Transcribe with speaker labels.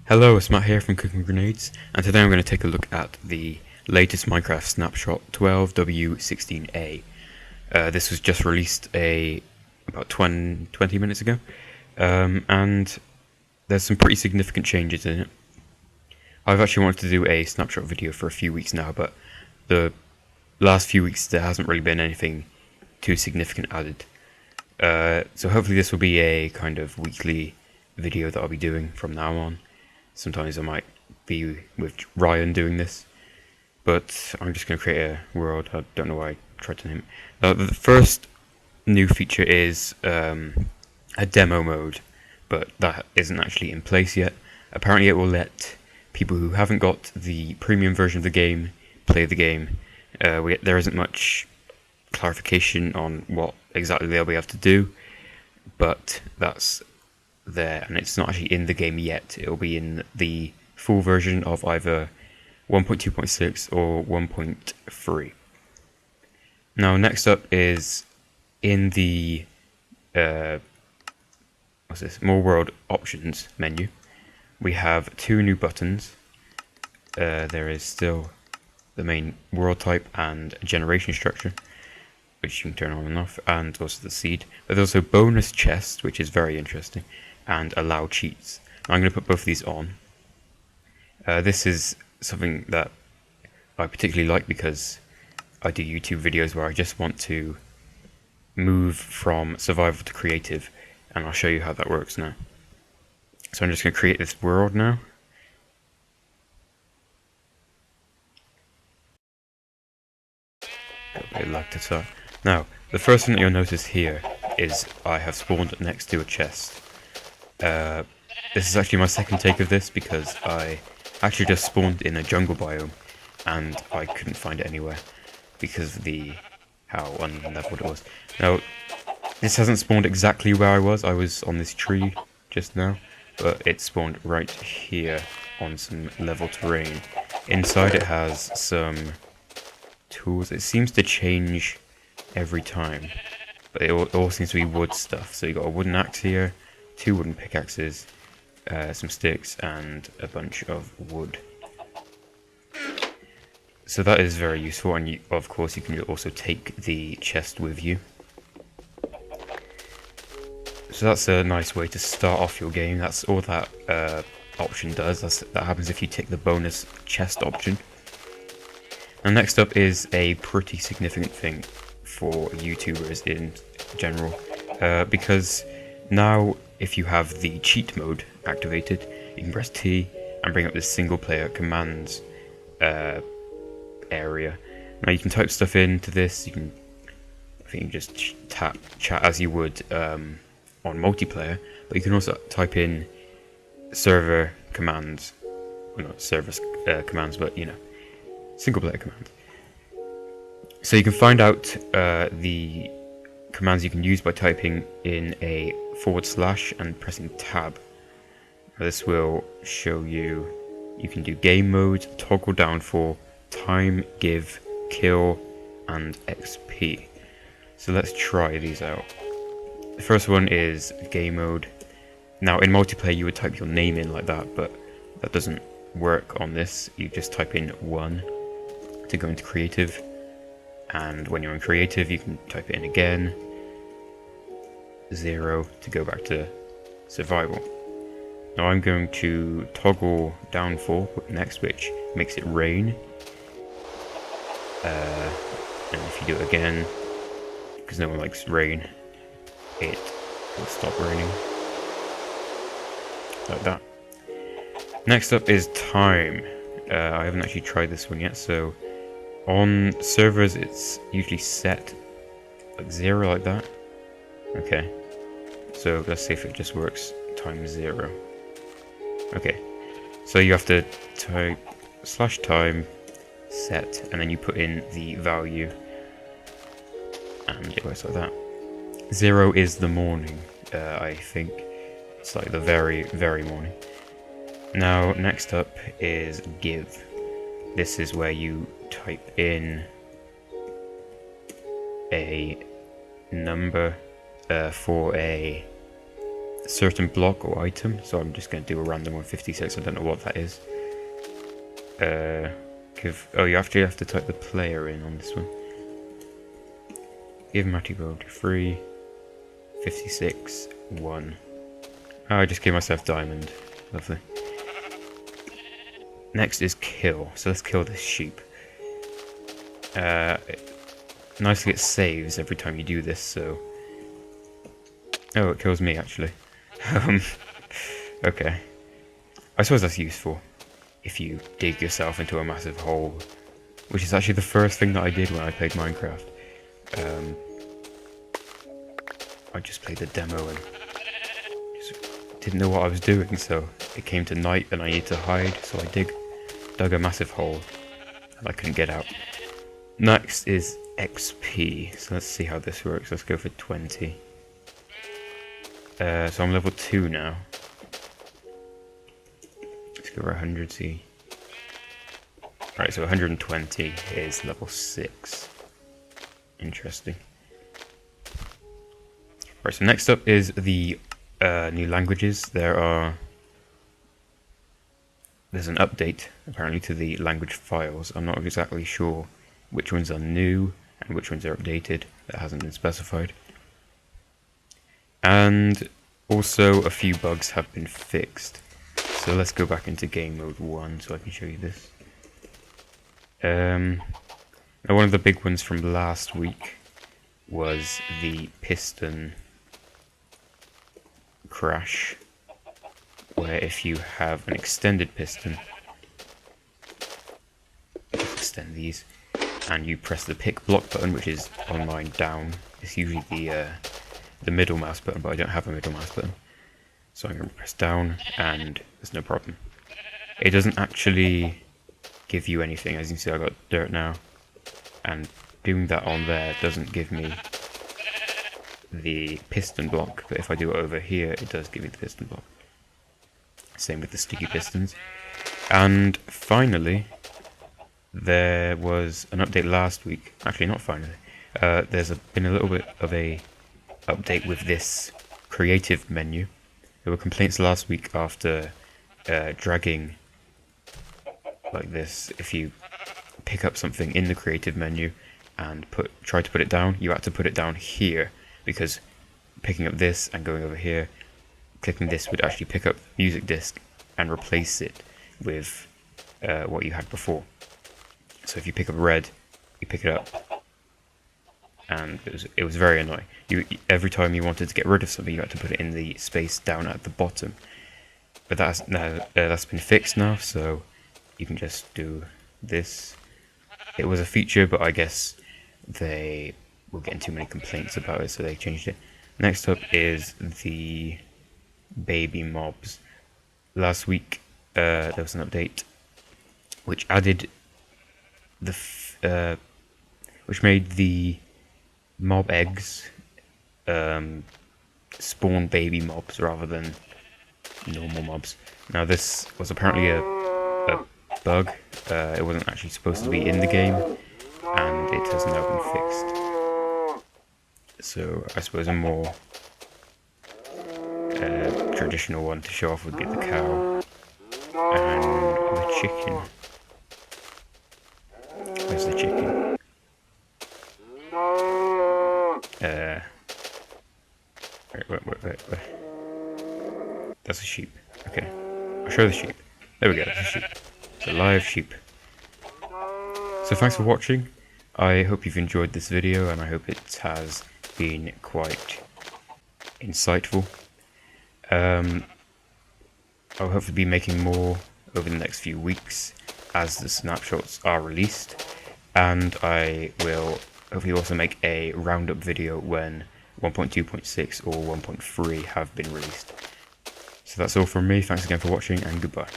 Speaker 1: Hello, it's Matt here from Cooking Grenades, and today I'm going to take a look at the latest Minecraft Snapshot 12w16a. This was just released about 20 minutes ago, and there's some pretty significant changes in it. I've actually wanted to do a snapshot video for a few weeks now, but the last few weeks there hasn't really been anything too significant added. So hopefully this will be a kind of weekly video that I'll be doing from now on. Sometimes I might be with Ryan doing this, but I'm just going to create a world. I don't know why I tried to name it. The first new feature is a demo mode, but that isn't actually in place yet. Apparently it will let people who haven't got the premium version of the game play the game. There isn't much clarification on what exactly they'll be able to do, but that's there, and it's not actually in the game yet. It'll be in the full version of either 1.2.6 or 1.3. Now next up is in the more world options menu, we have two new buttons. There is still the main world type and generation structure, which you can turn on and off, and also the seed. But there's also bonus chest, which is very interesting, and allow cheats. Now I'm going to put both of these on. This is something that I particularly like because I do YouTube videos where I just want to move from survival to creative, and I'll show you how that works now. So I'm just going to create this world now. Got a bit of lag to start. Now, the first thing that you'll notice here is I have spawned next to a chest. This is actually my second take of this because I actually just spawned in a jungle biome and I couldn't find it anywhere because of how unleveled it was. Now, this hasn't spawned exactly where I was. I was on this tree just now, but it spawned right here on some level terrain. Inside it has some tools. It seems to change every time, but it all seems to be wood stuff. So you got a wooden axe here, two wooden pickaxes, some sticks, and a bunch of wood. So that is very useful, and of course you can also take the chest with you. So that's a nice way to start off your game. That's all that option does. That happens if you take the bonus chest option. And next up is a pretty significant thing for YouTubers in general, because now if you have the cheat mode activated, you can press T and bring up this single player commands area. Now you can type stuff into this. I think you can just chat as you would on multiplayer, but you can also type in server commands, well, not server commands, but single player commands. So you can find out the commands you can use by typing in a / and pressing tab. This will show you can do game mode, toggle down for time, give, kill, and XP. So let's try these out. The first one is game mode. Now in multiplayer you would type your name in like that, but that doesn't work on this. You just type in 1 to go into creative, and when you're in creative you can type it in again, 0 to go back to survival. Now I'm going to toggle down for next, which makes it rain, and if you do it again, because no one likes rain, it will stop raining like that. Next up is time. I haven't actually tried this one yet, so on servers it's usually set like 0 like that. Okay, so let's see if it just works times 0. Okay, so you have to type /time set, and then you put in the value, and it works like that. 0 is the morning, I think. It's like the very, very morning. Now, next up is give. This is where you type in a number for a certain block or item, so I'm just going to do a random 156. I don't know what that is. You actually have to type the player in on this one. Give Matty Road 3, 56, 1. Oh, I just gave myself diamond. Lovely. Next is kill. So let's kill this sheep. Nicely it saves every time you do this, so... Oh, it kills me actually. Okay. I suppose that's useful if you dig yourself into a massive hole, which is actually the first thing that I did when I played Minecraft. I just played the demo and just didn't know what I was doing, so it came to night and I needed to hide, so I dug a massive hole and I couldn't get out. Next is XP, so let's see how this works. Let's go for 20. So I'm level 2 now. Let's go for 100, see. Right, so 120 is level 6. Interesting. Right, so next up is the new languages. There's an update, apparently, to the language files. I'm not exactly sure which ones are new and which ones are updated. That hasn't been specified. And also a few bugs have been fixed. So let's go back into game mode 1 so I can show you this. Now one of the big ones from last week was the piston crash, where if you have an extended piston, extend these, and you press the pick block button, which is on mine down. It's usually the middle mouse button, but I don't have a middle mouse button. So I'm going to press down, and there's no problem. It doesn't actually give you anything. As you can see, I got dirt now, and doing that on there doesn't give me the piston block, but if I do it over here, it does give me the piston block. Same with the sticky pistons. And finally, there was an update last week. Actually, not finally. There's been a little bit of a update with this creative menu. There were complaints last week after dragging like this. If you pick up something in the creative menu and try to put it down, you had to put it down here, because picking up this and going over here, clicking this would actually pick up the music disc and replace it with what you had before. So if you pick up red, you pick it up, and it was very annoying. Every time you wanted to get rid of something, you had to put it in the space down at the bottom. But that's been fixed now, so you can just do this. It was a feature, but I guess they were getting too many complaints about it, so they changed it. Next up is the baby mobs. Last week there was an update which added which made the mob eggs spawn baby mobs rather than normal mobs. Now this was apparently a bug. It wasn't actually supposed to be in the game, and it has now been fixed. So I suppose a more traditional one to show off would be the cow and the chicken. Where's the chicken? Wait. That's a sheep. Okay, I'll show the sheep. There we go, that's a sheep. It's a live sheep. So thanks for watching. I hope you've enjoyed this video, and I hope it has been quite insightful. I'll hopefully be making more over the next few weeks as the snapshots are released, and I will hopefully also make a roundup video when 1.2.6 or 1.3 have been released. So that's all from me. Thanks again for watching, and goodbye.